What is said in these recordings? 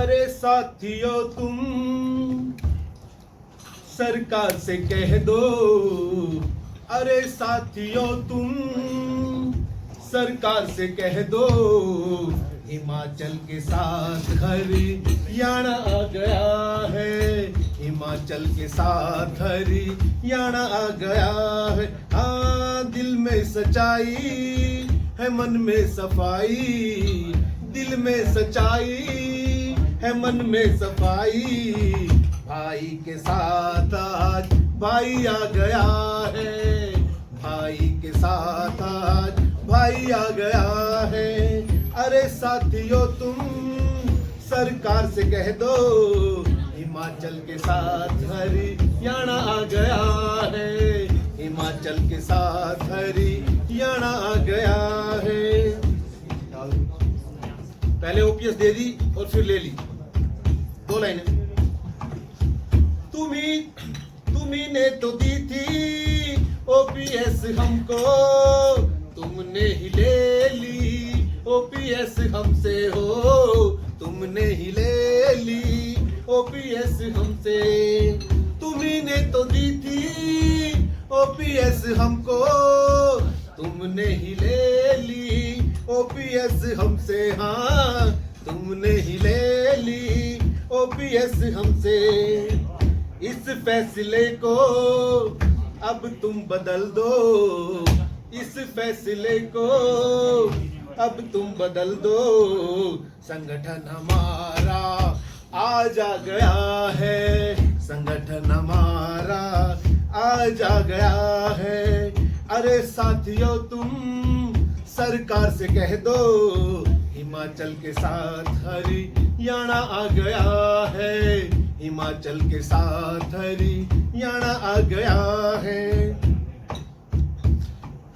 अरे साथियों तुम सरकार से कह दो, अरे साथियों तुम सरकार से कह दो, हिमाचल के साथ हरियाणा आ गया है, हिमाचल के साथ हरियाणा आ गया है। हाँ, दिल में सच्चाई है, मन में सफाई, दिल में सच्चाई है, मन में सफाई, भाई के साथ आज भाई आ गया है, भाई के साथ आज भाई आ गया है। अरे साथियों तुम सरकार से कह दो, हिमाचल के साथ हरियाणा आ गया है, हिमाचल के साथ हरियाणा आ गया है। पहले ओपीएस दे दी और फिर ले ली, 2 लाइनें। तुम्ही ने तो दी थी ओपीएस हमको, तुमने ही ले ली ओपीएस हमसे हो, तुमने ही ले ली ओपीएस हमसे। तुम्ही ने तो दी थी ओपीएस हमको, तुमने ही ले ली ओपीएस हमसे। हाँ, तुमने ही ले ली ओपीएस हमसे। इस फैसले को अब तुम बदल दो, इस फैसले को अब तुम बदल दो, संगठन हमारा आज आ गया है, संगठन हमारा आज आ गया है। अरे साथियों तुम सरकार से कह दो, हिमाचल के साथ हरियाणा आ गया है, हिमाचल के साथ हरियाणा आ गया है।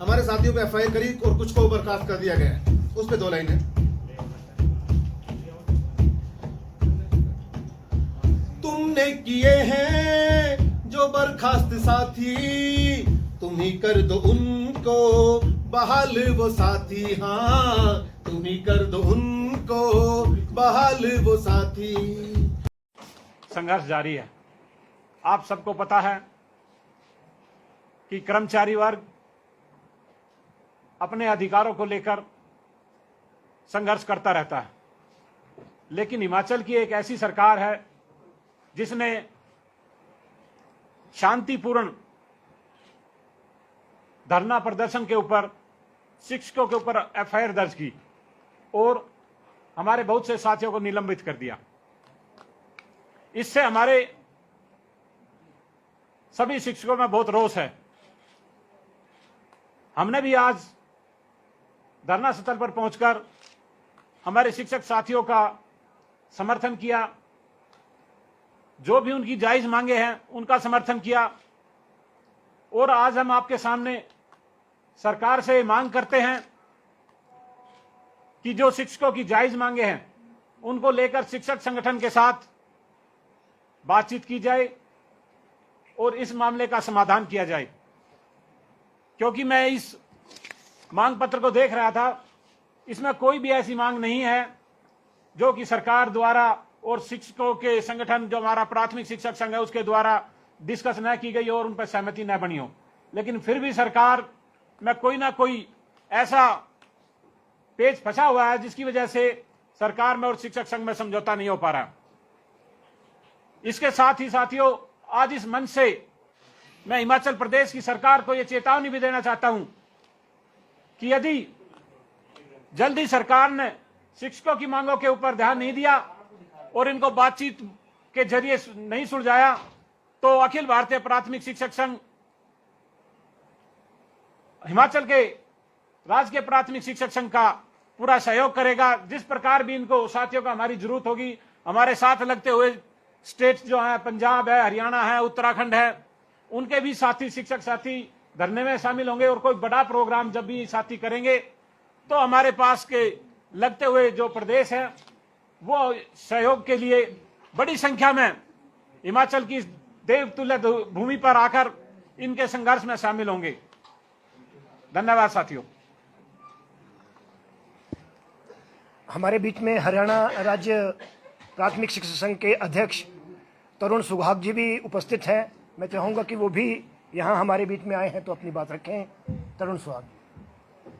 हमारे साथियों पे एफआईआर करी और कुछ को बर्खास्त कर दिया गया, उस पे 2 लाइनें। तुमने किए हैं जो बर्खास्त साथी, तुम ही कर दो उनको बहाल वो साथी। हाँ, तुम ही कर दो उनको बहाल वो साथी। संघर्ष जारी है। आप सबको पता है कि कर्मचारी वर्ग अपने अधिकारों को लेकर संघर्ष करता रहता है, लेकिन हिमाचल की एक ऐसी सरकार है जिसने शांतिपूर्ण धरना प्रदर्शन के ऊपर शिक्षकों के ऊपर एफआईआर दर्ज की और हमारे बहुत से साथियों को निलंबित कर दिया। इससे हमारे सभी शिक्षकों में बहुत रोष है। हमने भी आज धरना स्थल पर पहुंचकर हमारे शिक्षक साथियों का समर्थन किया, जो भी उनकी जायज मांगे हैं उनका समर्थन किया, और आज हम आपके सामने सरकार से मांग करते हैं कि जो शिक्षकों की जायज मांगे हैं उनको लेकर शिक्षक संगठन के साथ बातचीत की जाए और इस मामले का समाधान किया जाए। क्योंकि मैं इस मांग पत्र को देख रहा था, इसमें कोई भी ऐसी मांग नहीं है जो कि सरकार द्वारा और शिक्षकों के संगठन जो हमारा प्राथमिक शिक्षक संघ है उसके द्वारा डिस्कस न की गई और उन पर सहमति न बनी हो। लेकिन फिर भी सरकार में कोई ना कोई ऐसा पेच फंसा हुआ है जिसकी वजह से सरकार में और शिक्षक संघ में समझौता नहीं हो पा रहा। इसके साथ ही साथियों, आज इस मंच से मैं हिमाचल प्रदेश की सरकार को यह चेतावनी भी देना चाहता हूं कि यदि जल्दी सरकार ने शिक्षकों की मांगों के ऊपर ध्यान नहीं दिया और इनको बातचीत के जरिए नहीं सुलझाया, तो अखिल भारतीय प्राथमिक शिक्षक संघ हिमाचल के राज्य के प्राथमिक शिक्षक संघ का पूरा सहयोग करेगा। जिस प्रकार भी इनको साथियों का हमारी जरूरत होगी, हमारे साथ लगते हुए स्टेट्स जो है, पंजाब है, हरियाणा है, उत्तराखंड है, उनके भी साथी शिक्षक साथी धरने में शामिल होंगे। और कोई बड़ा प्रोग्राम जब भी साथी करेंगे तो हमारे पास के लगते हुए जो प्रदेश है वो सहयोग के लिए बड़ी संख्या में हिमाचल की देवतुल्य भूमि पर आकर इनके संघर्ष में शामिल होंगे। धन्यवाद साथियों। हमारे बीच में हरियाणा राज्य प्राथमिक शिक्षक संघ के अध्यक्ष तरुण सुहाग जी भी उपस्थित हैं। मैं चाहूँगा कि वो भी यहाँ हमारे बीच में आए हैं तो अपनी बात रखें। तरुण सुहाग।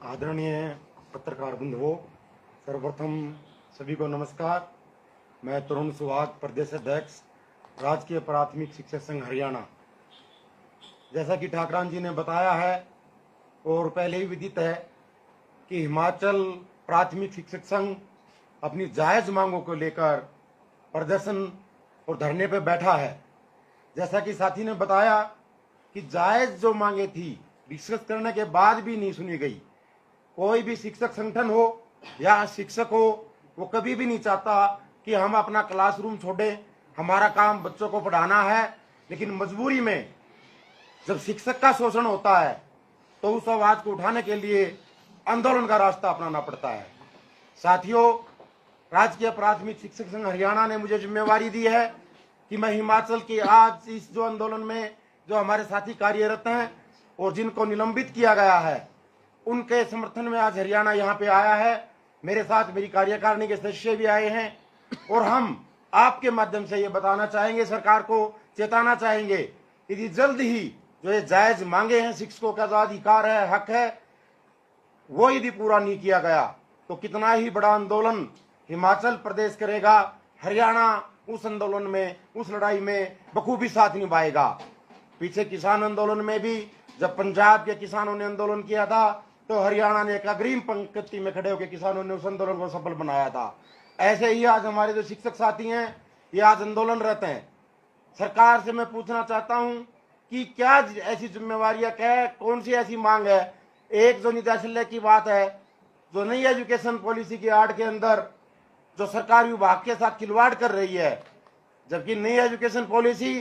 आदरणीय पत्रकार बंधुओं, सर्वप्रथम सभी को नमस्कार। मैं तरुण सुहाग, प्रदेश अध्यक्ष, राजकीय प्राथमिक शिक्षक संघ हरियाणा। जैसा कि ठाकरान जी ने बताया है और पहले ही विदित है कि हिमाचल प्राथमिक शिक्षक संघ अपनी जायज़ मांगों को लेकर प्रदर्शन और धरने पर बैठा है। जैसा कि साथी ने बताया कि जायज़ जो मांगे थी डिस्कस करने के बाद भी नहीं सुनी गई। कोई भी शिक्षक संगठन हो या शिक्षक हो, वो कभी भी नहीं चाहता कि हम अपना क्लासरूम छोड़ें। हमारा काम बच्चों को पढ़ाना है, लेकिन मजबूरी में जब शिक्षक का शोषण होता है तो उस आवाज को उठाने के लिए आंदोलन का रास्ता अपनाना पड़ता है। साथियों, राजकीय प्राथमिक शिक्षक संघ हरियाणा ने मुझे जिम्मेवारी दी है कि मैं हिमाचल के आज इस जो आंदोलन में जो हमारे साथी कार्यरत हैं और जिनको निलंबित किया गया है, उनके समर्थन में आज हरियाणा यहाँ पे आया है। मेरे साथ मेरी कार्यकारिणी के सदस्य भी आए हैं और हम आपके माध्यम से ये बताना चाहेंगे, सरकार को चेताना चाहेंगे कि जल्द ही जो ये जायज मांगे हैं, शिक्षकों का जो अधिकार है, हक है, वो यदि पूरा नहीं किया गया तो कितना ही बड़ा आंदोलन हिमाचल प्रदेश करेगा, हरियाणा उस आंदोलन में, उस लड़ाई में बखूबी साथ निभाएगा। पीछे किसान आंदोलन में भी जब पंजाब के किसानों ने आंदोलन किया था तो हरियाणा ने एक अग्रिम पंक्ति में खड़े होकर किसानों ने उस आंदोलन को सफल बनाया था। ऐसे ही आज हमारे जो शिक्षक साथी हैं, ये आज आंदोलनरत हैं। सरकार से मैं पूछना चाहता हूं कि क्या ऐसी जिम्मेवारियां, क्या कौन सी ऐसी मांग है। एक जो निदेशालय की बात है, जो नई एजुकेशन पॉलिसी की आड़ के अंदर जो सरकार विभाग के साथ खिलवाड़ कर रही है, जबकि नई एजुकेशन पॉलिसी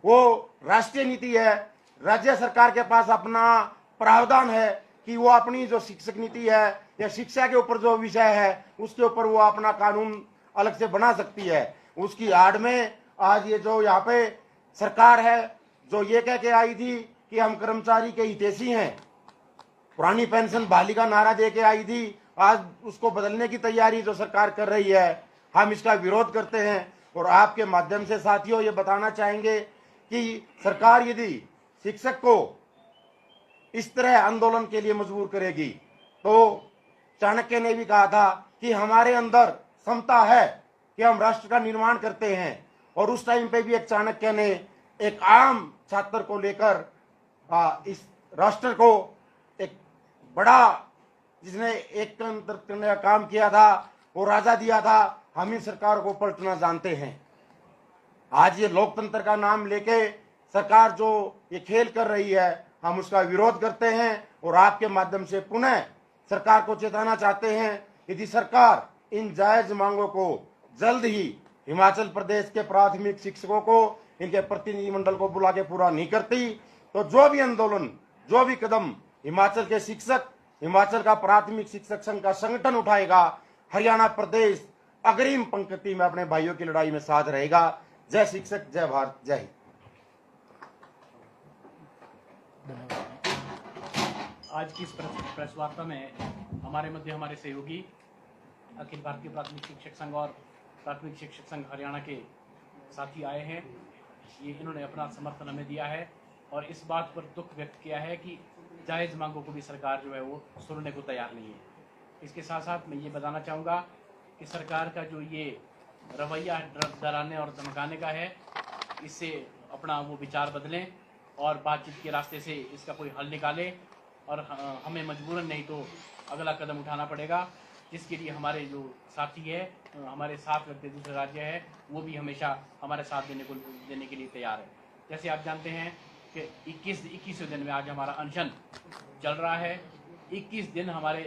वो राष्ट्रीय नीति है। राज्य सरकार के पास अपना प्रावधान है कि वो अपनी जो शिक्षक नीति है या शिक्षा के ऊपर जो विषय है उसके ऊपर वो अपना कानून अलग से बना सकती है। उसकी आड़ में आज ये जो यहाँ पे सरकार है जो ये कह के आई थी कि हम कर्मचारी के हितैषी हैं, पुरानी पेंशन बहाली का नारा दे के आई थी, आज उसको बदलने की तैयारी जो सरकार कर रही है, हम इसका विरोध करते हैं। और आपके माध्यम से साथियों ये बताना चाहेंगे कि सरकार यदि शिक्षक को इस तरह आंदोलन के लिए मजबूर करेगी तो चाणक्य ने भी कहा था कि हमारे अंदर क्षमता है कि हम राष्ट्र का निर्माण करते हैं। और उस टाइम पे भी एक चाणक्य ने एक आम छात्र को लेकर इस राष्ट्र को एक बड़ा, जिसने एक करने का काम किया था, वो राजा दिया था। हम इन सरकार को पलटना जानते हैं। आज ये लोकतंत्र का नाम लेके सरकार जो ये खेल कर रही है, हम उसका विरोध करते हैं और आपके माध्यम से पुनः सरकार को चेताना चाहते हैं। यदि सरकार इन जायज मांगों को जल्द ही हिमाचल प्रदेश के प्राथमिक शिक्षकों को, इनके प्रतिनिधिमंडल को बुला के पूरा नहीं करती तो जो भी आंदोलन, जो भी कदम हिमाचल के शिक्षक, हिमाचल का प्राथमिक शिक्षक संघ का संगठन उठाएगा, हरियाणा प्रदेश अग्रिम पंक्ति में अपने भाइयों की लड़ाई में साथ रहेगा। जय शिक्षक, जय भारत, जय हिंद। आज की इस प्रेस वार्ता में हमारे मध्य हमारे सहयोगी अखिल भारतीय प्राथमिक शिक्षक संघ और प्राथमिक शिक्षक संघ हरियाणा के साथी आए हैं। ये इन्होंने अपना समर्थन हमें दिया है और इस बात पर दुख व्यक्त किया है कि जायज़ मांगों को भी सरकार जो है वो सुनने को तैयार नहीं है। इसके साथ साथ मैं ये बताना चाहूँगा कि सरकार का जो ये रवैया डराने और धमकाने का है, इससे अपना वो विचार बदलें और बातचीत के रास्ते से इसका कोई हल निकालें। और हमें मजबूरन नहीं तो अगला कदम उठाना पड़ेगा, जिसके लिए हमारे जो साथी है, हमारे साथ लगते दूसरे राज्य है, वो भी हमेशा हमारे साथ देने के लिए तैयार है। जैसे आप जानते हैं कि 21वें दिन में आज हमारा अनशन चल रहा है। 21 दिन हमारे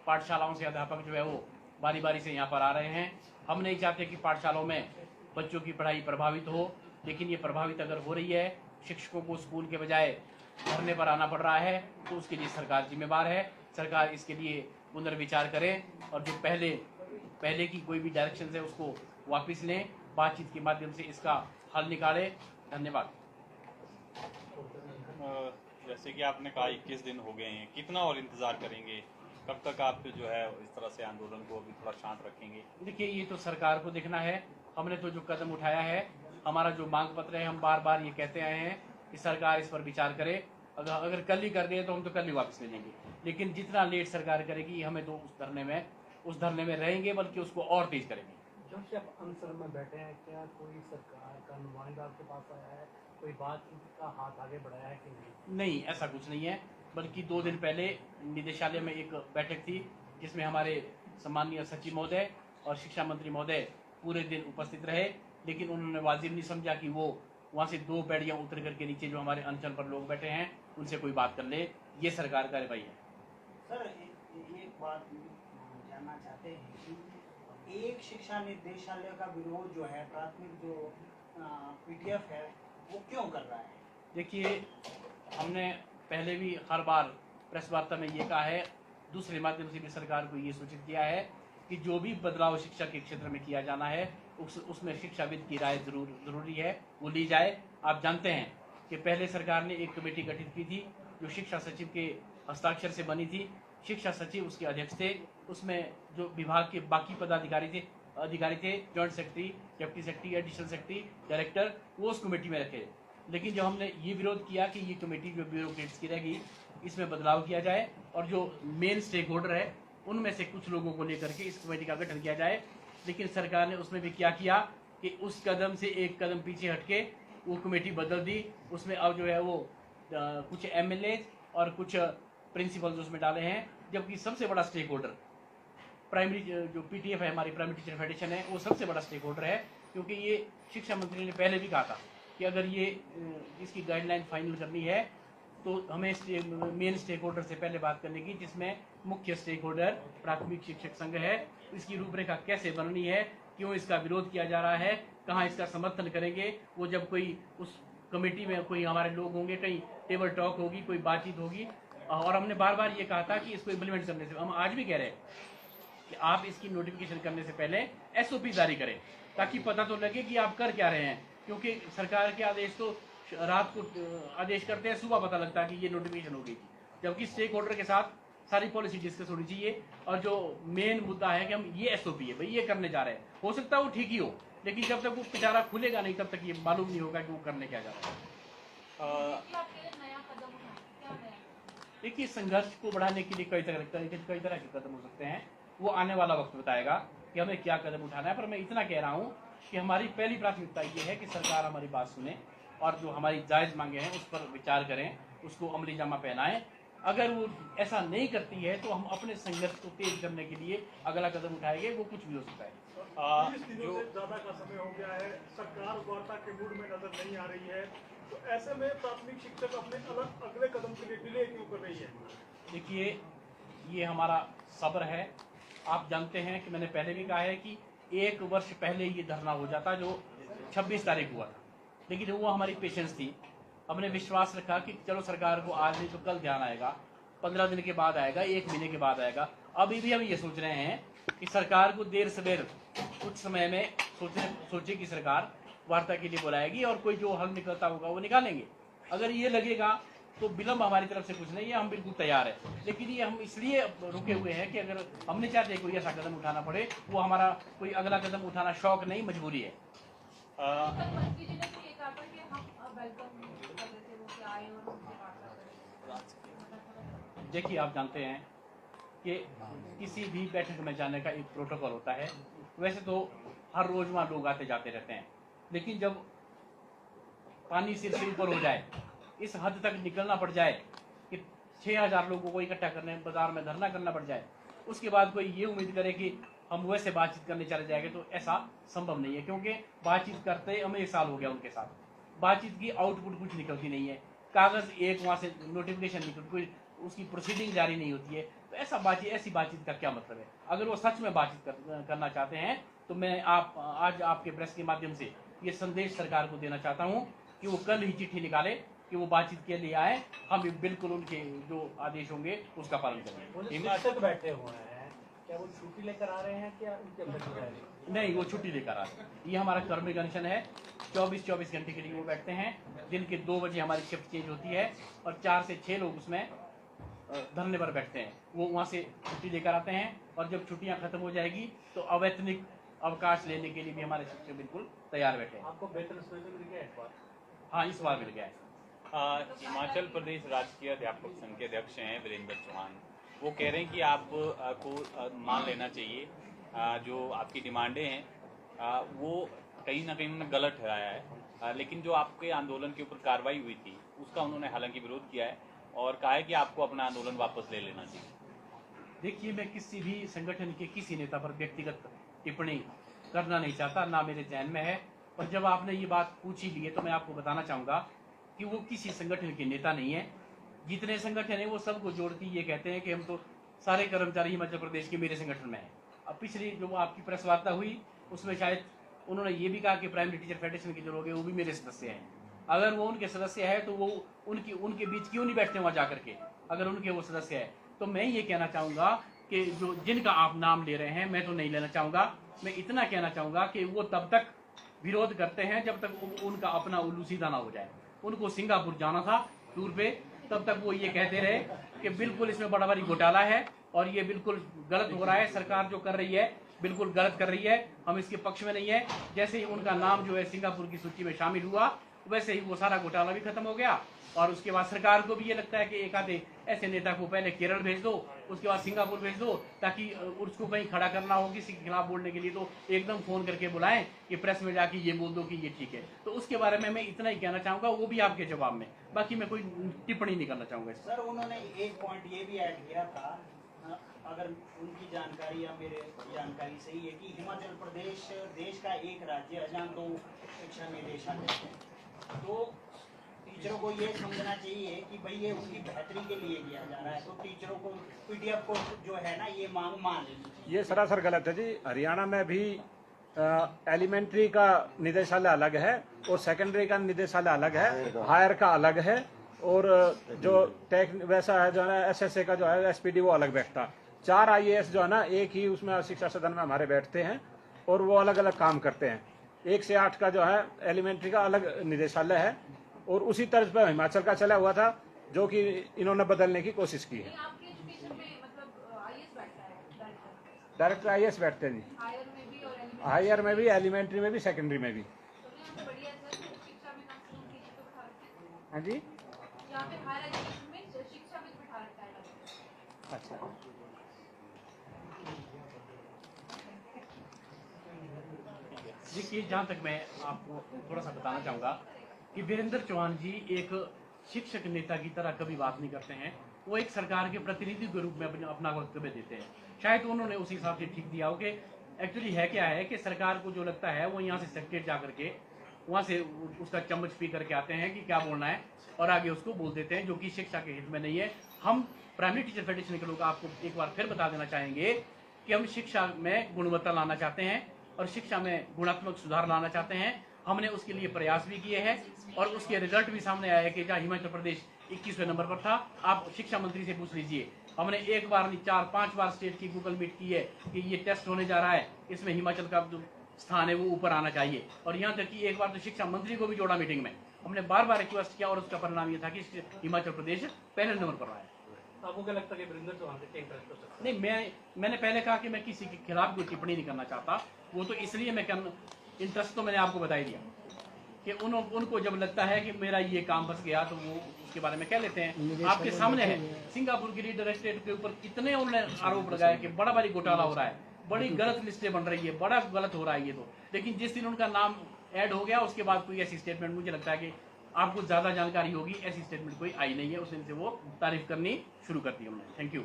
पाठशालाओं से अध्यापक जो है वो बारी बारी से यहाँ पर आ रहे हैं। हम नहीं चाहते कि पाठशालाओं में बच्चों की पढ़ाई प्रभावित हो, लेकिन ये प्रभावित अगर हो रही है, शिक्षकों को स्कूल के बजाय धरने पर आना पड़ रहा है, तो उसके लिए सरकार जिम्मेवार है। सरकार इसके लिए पुनर्विचार करे और जो पहले की कोई भी डायरेक्शन है उसको वापस लें, बातचीत के माध्यम से इसका हल निकाले। धन्यवाद। जैसे कि आपने कहा 21 दिन हो गए हैं, कितना और इंतजार करेंगे? कब तक आप जो है इस तरह से आंदोलन को अभी थोड़ा शांत रखेंगे? देखिए, ये तो सरकार को देखना है। हमने तो जो कदम उठाया है, हमारा जो मांग पत्र है, हम बार बार ये कहते आए हैं कि सरकार इस पर विचार करे। अगर कल ही कर दे तो हम तो कल ही वापस ले लेंगे, लेकिन जितना लेट सरकार करेगी हमें तो उस धरने में रहेंगे, बल्कि उसको और तेज करेंगे। जब से आप अनसर में बैठे हैं, क्या कोई सरकार का नुमाइंदा आपके पास आया है, कोई बातचीत का हाथ आगे बढ़ाया है कि नहीं? नहीं, ऐसा कुछ नहीं है, बल्कि 2 दिन पहले निदेशालय में एक बैठक थी जिसमें हमारे सम्माननीय सचिव महोदय और शिक्षा मंत्री महोदय पूरे दिन उपस्थित रहे, लेकिन उन्होंने वाजिब नहीं समझा कि वो वहाँ से 2 पैड़ियाँ उतर करके नीचे जो हमारे अंचल पर लोग बैठे हैं उनसे कोई बात कर ले। ये सरकार का रवैया है। सर, एक बात जानना चाहते हैं कि एक शिक्षा निदेशालय का विरोध जो है, प्राथमिक जो पीटीएफ है, वो क्यों कर रहा है? देखिए, हमने पहले भी हर बार प्रेस वार्ता में ये कहा है, दूसरे माध्यम से भी सरकार को ये सूचित किया है कि जो भी बदलाव शिक्षा के क्षेत्र में किया जाना है उसमें शिक्षाविद की राय जरूरी है, वो ली जाए। आप जानते हैं कि पहले सरकार ने एक कमेटी गठित की थी जो शिक्षा सचिव के हस्ताक्षर से बनी थी। शिक्षा सचिव उसके अध्यक्ष थे, उसमें जो विभाग के बाकी पदाधिकारी थे, joint secretary, deputy secretary, additional secretary, director, वो उस कमेटी में रखे। लेकिन जब हमने ये विरोध किया कि ये कमेटी जो ब्यूरोक्रेट्स की रहेगी, इसमें बदलाव किया जाए और जो मेन स्टेक होल्डर है उनमें से कुछ लोगों को लेकर के इस कमेटी का गठन किया जाए, लेकिन सरकार ने उसमें भी क्या किया कि उस कदम से एक कदम पीछे हटके वो कमेटी बदल दी। उसमें अब जो है वो कुछ एमएलए और कुछ प्रिंसिपल्स उसमें डाले हैं, जबकि सबसे बड़ा स्टेक होल्डर प्राइमरी जो पीटीएफ है, हमारी प्राइमरी टीचर फेडरेशन है, वो सबसे बड़ा स्टेक होल्डर है। क्योंकि ये शिक्षा मंत्री ने पहले भी कहा था कि अगर ये इसकी गाइडलाइन फाइनल करनी है तो हमें मेन स्टेक होल्डर से पहले बात करने की, जिसमें मुख्य स्टेक होल्डर प्राथमिक शिक्षक संघ है। इसकी रूपरेखा कैसे बननी है, क्यों इसका विरोध किया जा रहा है, कहाँ इसका समर्थन करेंगे, वो जब कोई उस कमेटी में कोई हमारे लोग होंगे, कहीं टेबल टॉक होगी, कोई बातचीत होगी। और हमने बार बार ये कहा था कि इसको इम्प्लीमेंट करने से, हम आज भी कह रहे हैं कि आप इसकी नोटिफिकेशन करने से पहले एसओपी जारी करें, ताकि पता तो लगे कि आप कर क्या रहे हैं। क्योंकि सरकार के आदेश तो रात को आदेश करते हैं, सुबह पता लगता है कि ये नोटिफिकेशन हो गई थी, जबकि स्टेक होल्डर के साथ सारी पॉलिसी डिस्कस होनी चाहिए। और जो मेन मुद्दा है कि हम ये एसओपी है भाई, ये करने जा रहे हैं, हो सकता है वो ठीक ही हो, लेकिन जब तक वो पिटारा खुलेगा नहीं तब तक ये मालूम नहीं होगा कि वो करने क्या जा रहा है। देखिए, संघर्ष को बढ़ाने के लिए कई तरह के कदम हो सकते हैं, वो आने वाला वक्त बताएगा कि हमें क्या कदम उठाना है। पर मैं इतना कह रहा हूँ कि हमारी पहली प्राथमिकता ये है कि सरकार हमारी बात सुने और जो हमारी जायज़ मांगे हैं उस पर विचार करें, उसको अमली जामा पहनाएं। अगर वो ऐसा नहीं करती है तो हम अपने संघर्ष को तेज करने के लिए अगला कदम उठाएंगे, वो कुछ भी हो सकता है। 20 दिनों से ज्यादा का समय हो गया है, सरकार वार्ता के मूड में नजर नहीं आ रही है, तो ऐसे में प्राथमिक शिक्षक अपने अगले कदम के लिए डिले क्यों कर रही है? देखिए, ये हमारा सब्र है। आप जानते हैं कि मैंने पहले भी कहा है कि 1 वर्ष पहले ये धरना हो जाता जो 26 तारीख हुआ था, लेकिन वो हमारी पेशेंस थी। हमने विश्वास रखा कि चलो सरकार को आज नहीं तो कल ध्यान आएगा, 15 दिन के बाद आएगा, 1 महीने के बाद आएगा। अभी भी हम ये सोच रहे हैं कि सरकार को देर सवेर कुछ समय में सोचे कि सरकार वार्ता के लिए बुलाएगी और कोई जो हल निकलता होगा वो निकालेंगे। अगर ये लगेगा तो विलम्ब हमारी तरफ से कुछ नहीं है, हम बिल्कुल तैयार है। लेकिन ये हम इसलिए रुके हुए हैं कि अगर हमने चाहते कोई ऐसा कदम उठाना पड़े, वो हमारा कोई अगला कदम उठाना शौक नहीं, मजबूरी है। देखिए, आप जानते हैं कि किसी भी बैठक में जाने का एक प्रोटोकॉल होता है। वैसे तो हर रोज वहाँ लोग आते जाते रहते हैं, लेकिन जब पानी सिर से ऊपर हो जाए, इस हद तक निकलना पड़ जाए कि 6000 लोगों को इकट्ठा करने बाजार में धरना करना पड़ जाए, उसके बाद कोई ये उम्मीद करे कि हम वैसे बातचीत करने चले जाएंगे, तो ऐसा संभव नहीं है। क्योंकि बातचीत करते हमें 1 साल हो गया उनके साथ, बातचीत की आउटपुट कुछ निकलती नहीं है। कागज एक वहाँ से नोटिफिकेशन निकल, कोई उसकी प्रोसीडिंग जारी नहीं होती है, तो ऐसी बातचीत का क्या मतलब है? अगर वो सच में बातचीत करना चाहते हैं तो मैं आज आपके प्रेस के माध्यम से ये संदेश सरकार को देना चाहता हूँ कि वो कल ही चिट्ठी निकाले कि वो बातचीत के लिए आए। हम बिल्कुल उनके जो आदेश होंगे उसका पालन करेंगे। शिक्षक बैठे हुए हैं, क्या वो छुट्टी लेकर आ रहे हैं, क्या उनके नहीं, वो छुट्टी लेकर आ रहे हैं। ये हमारा कर्मिक अनशन है, 24 घंटे के लिए वो बैठते हैं। दिन के 2 बजे हमारी शिफ्ट चेंज होती है और 4 से 6 लोग उसमें धरने पर बैठते हैं। वो वहाँ से छुट्टी लेकर आते हैं और जब छुट्टियाँ खत्म हो जाएगी तो अवैतनिक अवकाश लेने के लिए भी हमारे शिक्षक बिल्कुल तैयार बैठे हैं। आपको वेतन मिल गया है इस बार? हाँ, इस बार मिल गया है। हिमाचल प्रदेश राजकीय अध्यापक संघ के अध्यक्ष हैं वीरेंद्र चौहान, वो कह रहे हैं कि आपको मान लेना चाहिए जो आपकी डिमांडें हैं वो कहीं ना कहीं उन्होंने गलत ठहराया है, लेकिन जो आपके आंदोलन के ऊपर कार्रवाई हुई थी उसका उन्होंने हालांकि विरोध किया है और कहा है कि आपको अपना आंदोलन वापस ले लेना चाहिए। देखिए, मैं किसी भी संगठन के किसी नेता पर व्यक्तिगत टिप्पणी करना नहीं चाहता, ना मेरे ध्यान में है। पर जब आपने ये बात पूछी ली है तो मैं आपको बताना चाहूँगा कि वो किसी संगठन के नेता नहीं है। जितने संगठन है वो सबको जोड़ती ये कहते हैं कि हम तो सारे कर्मचारी हिमाचल प्रदेश के मेरे संगठन में हैं। अब पिछली जो आपकी प्रेस वार्ता हुई उसमें शायद उन्होंने ये भी कहा कि प्राइमरी टीचर फेडरेशन के जो लोग हैं वो भी मेरे सदस्य हैं। अगर वो उनके सदस्य है तो वो उनके बीच क्यों नहीं बैठते वहाँ जाकर के, अगर उनके वो सदस्य है। तो मैं ये कहना चाहूँगा कि जो जिनका आप नाम ले रहे हैं, मैं तो नहीं लेना चाहूँगा, मैं इतना कहना चाहूँगा कि वो तब तक विरोध करते हैं जब तक उनका अपना उल्लू सीधा ना हो जाए। उनको सिंगापुर जाना था टूर पे, तब तक वो ये कहते रहे कि बिल्कुल इसमें बड़ा भारी घोटाला है और ये बिल्कुल गलत हो रहा है, सरकार जो कर रही है बिल्कुल गलत कर रही है, हम इसके पक्ष में नहीं है। जैसे ही उनका नाम जो है सिंगापुर की सूची में शामिल हुआ वैसे ही वो सारा घोटाला भी खत्म हो गया। और उसके बाद सरकार को भी ये लगता है कि एक आधे ऐसे नेता को पहले केरल भेज दो, उसके बाद सिंगापुर भेज दो, ताकि उसको कहीं खड़ा करना हो किसी के खिलाफ बोलने के लिए तो एकदम फोन करके बुलाएं कि प्रेस में जाके ये बोल दो कि ये ठीक है। तो उसके बारे में मैं इतना ही कहना चाहूंगा, वो भी आपके जवाब में, बाकी मैं कोई टिप्पणी नहीं करना चाहूंगा। सर, उन्होंने एक पॉइंट ये भी ऐड किया था, अगर उनकी जानकारी या मेरे जानकारी सही है, कि हिमाचल प्रदेश देश का एक राज्य है जहाँ 2 शिक्षा निदेशालय है। तो टीचरों को ये समझना चाहिए कि भाई ये उनकी बेहतरी के लिए किया जा रहा है, तो टीचरों को पीडीएफ को जो है ना ये मांग मान लेनी। ये सरासर गलत है जी। हरियाणा में भी एलिमेंट्री का निदेशालय अलग है और सेकेंडरी का निदेशालय अलग है, हायर का अलग है, और जो टेक वैसा है जो है ना एसएसए का जो है एसपीडी वो अलग बैठता। 4 आईएएस जो है ना एक ही उसमें शिक्षा सदन में हमारे बैठते हैं और वो अलग अलग काम करते हैं। 1 से 8 का जो है एलिमेंट्री का अलग निदेशालय है और उसी तर्ज पर हिमाचल का चला हुआ था जो कि इन्होंने बदलने की कोशिश की है। डायरेक्टर आईएएस बैठते हैं जी, हायर में भी, एलिमेंट्री में भी, सेकेंडरी में भी। हाँ जी, अच्छा। देखिए, जहाँ तक मैं आपको थोड़ा सा बताना चाहूँगा कि वीरेंद्र चौहान जी एक शिक्षक नेता की तरह कभी बात नहीं करते हैं। वो एक सरकार के प्रतिनिधि के रूप में अपना वक्तव्य देते हैं। शायद उन्होंने उस हिसाब से ठीक दिया हो कि एक्चुअली है क्या है कि सरकार को जो लगता है वो यहाँ से सेक्रेटरी जा करके वहाँ से उसका चम्मच पी करके आते हैं कि क्या बोलना है और आगे उसको बोल देते हैं, जो कि शिक्षा के हित में नहीं है। हम प्राइमरी टीचर फेडरेशन के लोग आपको एक बार फिर बता देना चाहेंगे कि हम शिक्षा में गुणवत्ता लाना चाहते हैं और शिक्षा में गुणात्मक सुधार लाना चाहते हैं। हमने उसके लिए प्रयास भी किए हैं और उसके रिजल्ट भी सामने आया है कि जहाँ हिमाचल प्रदेश 21वें नंबर पर था, आप शिक्षा मंत्री से पूछ लीजिए। हमने एक बार नहीं 4-5 बार स्टेट की गूगल मीट की है कि ये टेस्ट होने जा रहा है, इसमें हिमाचल का जो स्थान है वो ऊपर आना चाहिए। और यहाँ तक कि एक बार तो शिक्षा मंत्री को भी जोड़ा मीटिंग में, हमने बार बार रिक्वेस्ट किया और उसका परिणाम ये था कि हिमाचल प्रदेश पहले नंबर पर आया। आपको क्या लगता है कि वीरेंद्र चौहान से इंटरेस्ट हो सकता है? नहीं, मैंने पहले कहा कि मैं किसी के खिलाफ कोई टिप्पणी नहीं करना चाहता। वो तो इसलिए मैं इंटरेस्ट तो मैंने आपको बता ही दिया कि उनको जब लगता है कि मेरा ये काम फंस गया तो वो उसके बारे में कह लेते हैं। आपके सामने है सिंगापुर की रीडर एस्टेट के ऊपर कितने उन्होंने आरोप लगाए कि बड़ा भारी घोटाला हो रहा है, बड़ी गलत लिस्टें बन रही है, बड़ा गलत हो रहा है ये तो। लेकिन जिस दिन उनका नाम ऐड हो गया उसके बाद कोई ऐसी स्टेटमेंट, मुझे लगता है कि आपको ज्यादा जानकारी होगी, ऐसी स्टेटमेंट कोई आई नहीं है। उस दिन से वो तारीफ करनी शुरू कर दी हमने। Thank you.